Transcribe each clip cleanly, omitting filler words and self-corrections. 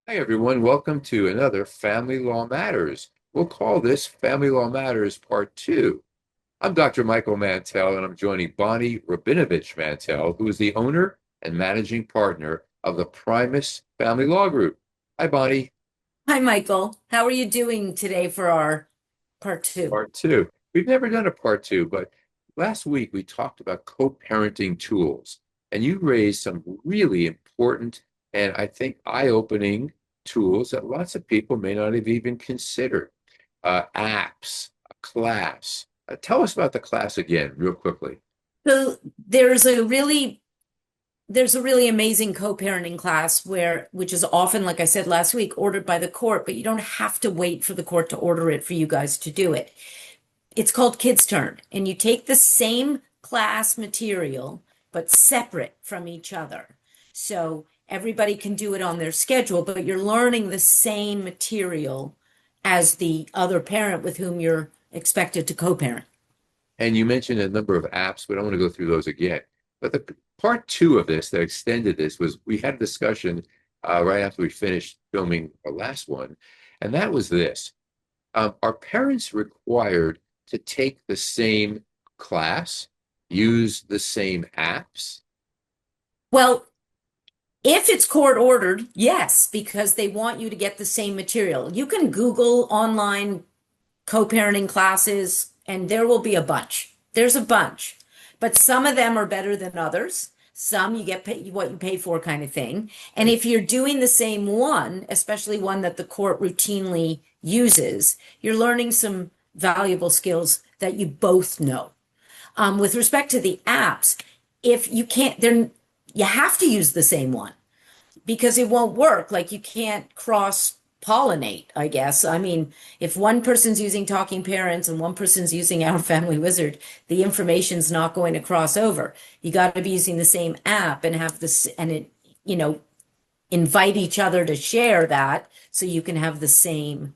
Hi, everyone. Welcome to another Family Law Matters. We'll call this Family Law Matters Part 2. I'm Dr. Michael Mantell, and I'm joining Bonnie Rabinovich Mantell, who is the owner and managing partner of the Primus Family Law Group. Hi, Bonnie. Hi, Michael. How are you doing today for our part two? Part 2. We've never done a Part 2, but last week we talked about co-parenting tools, and you raised some really important and I think eye-opening tools that lots of people may not have even considered. Apps, a class. Tell us about the class again, real quickly. So there's a really amazing co-parenting class which is often, like I said last week, ordered by the court, but you don't have to wait for the court to order it for you guys to do it. It's called Kids Turn, and you take the same class material but separate from each other. So everybody can do it on their schedule, but you're learning the same material as the other parent with whom you're expected to co-parent. And you mentioned a number of apps, but I want to go through those again. But the part 2 of this that extended this was we had a discussion right after we finished filming our last one, and that was this. Are parents required to take the same class, use the same apps? Well, if it's court ordered, yes, because they want you to get the same material. You can Google online co-parenting classes, and there will be a bunch. There's a bunch, but some of them are better than others. Some you get what you pay for kind of thing. And Right. if you're doing the same one, especially one that the court routinely uses, you're learning some valuable skills that you both know. With respect to the apps, if you can't, then you have to use the same one because it won't work. Like you can't cross pollinate, I guess. I mean, if one person's using Talking Parents and one person's using Our Family Wizard, the information's not going to cross over. You got to be using the same app and have this, and it, you know, invite each other to share that so you can have the same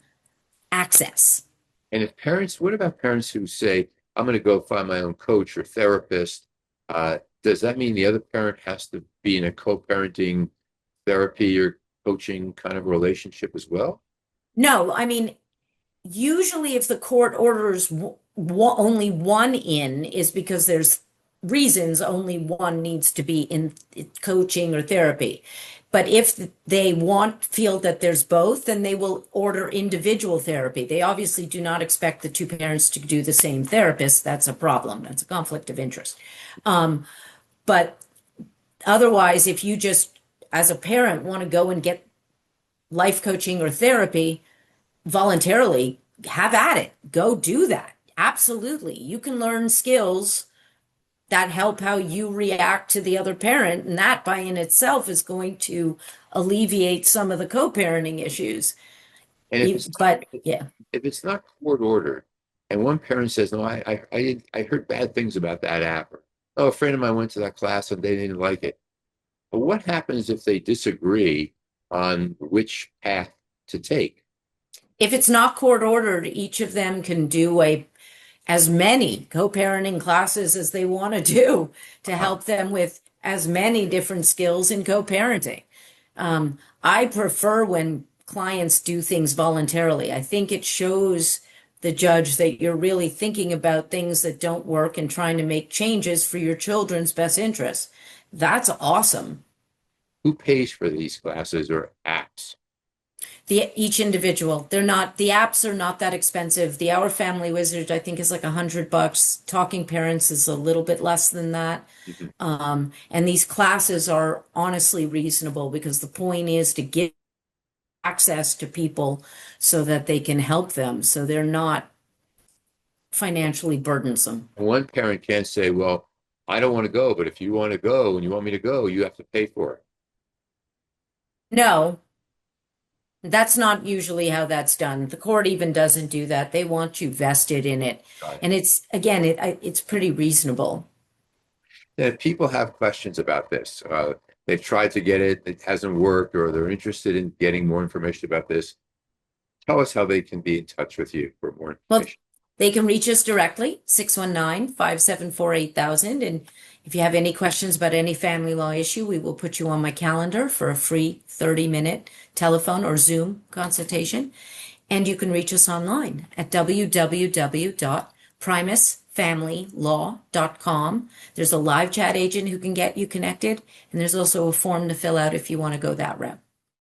access. And if parents, what about parents who say, I'm going to go find my own coach or therapist? Does that mean the other parent has to be in a co-parenting therapy or coaching kind of relationship as well? No, I mean, usually if the court orders only one in is because there's reasons only one needs to be in coaching or therapy. But if they feel that there's both, then they will order individual therapy. They obviously do not expect the two parents to do the same therapist. That's a problem. That's a conflict of interest. Um, but otherwise, if you just, as a parent, want to go and get life coaching or therapy, voluntarily, have at it. Go do that. Absolutely. You can learn skills that help how you react to the other parent, and that by in itself is going to alleviate some of the co-parenting issues. And if it's But yeah. if it's not court ordered, and one parent says, "No, I heard bad things about that app," or, "Oh, a friend of mine went to that class and they didn't like it." But what happens if they disagree on which path to take? If it's not court ordered, each of them can do a as many co-parenting classes as they want to do to Uh-huh. help them with as many different skills in co-parenting. I prefer when clients do things voluntarily. I think it shows the judge that you're really thinking about things that don't work and trying to make changes for your children's best interests. That's awesome. Who pays for these classes or apps? Each individual, they're not, the apps are not that expensive. The Our Family Wizard, I think, is like $100. Talking Parents is a little bit less than that. Mhm. And these classes are honestly reasonable because the point is to give access to people so that they can help them. So they're not financially burdensome. One parent can't say, "Well, I don't want to go, but if you want to go and you want me to go, you have to pay for it." No, that's not usually how that's done. The court even doesn't do that. They want you vested in it. Got it. And it's, again, it's pretty reasonable. And if people have questions about this, they've tried to get it, it hasn't worked, or they're interested in getting more information about this, tell us how they can be in touch with you for more Well, information. They can reach us directly, 619-574-8000. And if you have any questions about any family law issue, we will put you on my calendar for a free 30-minute telephone or Zoom consultation. And you can reach us online at www.primusfamilylaw.com. There's a live chat agent who can get you connected, and there's also a form to fill out if you want to go that route.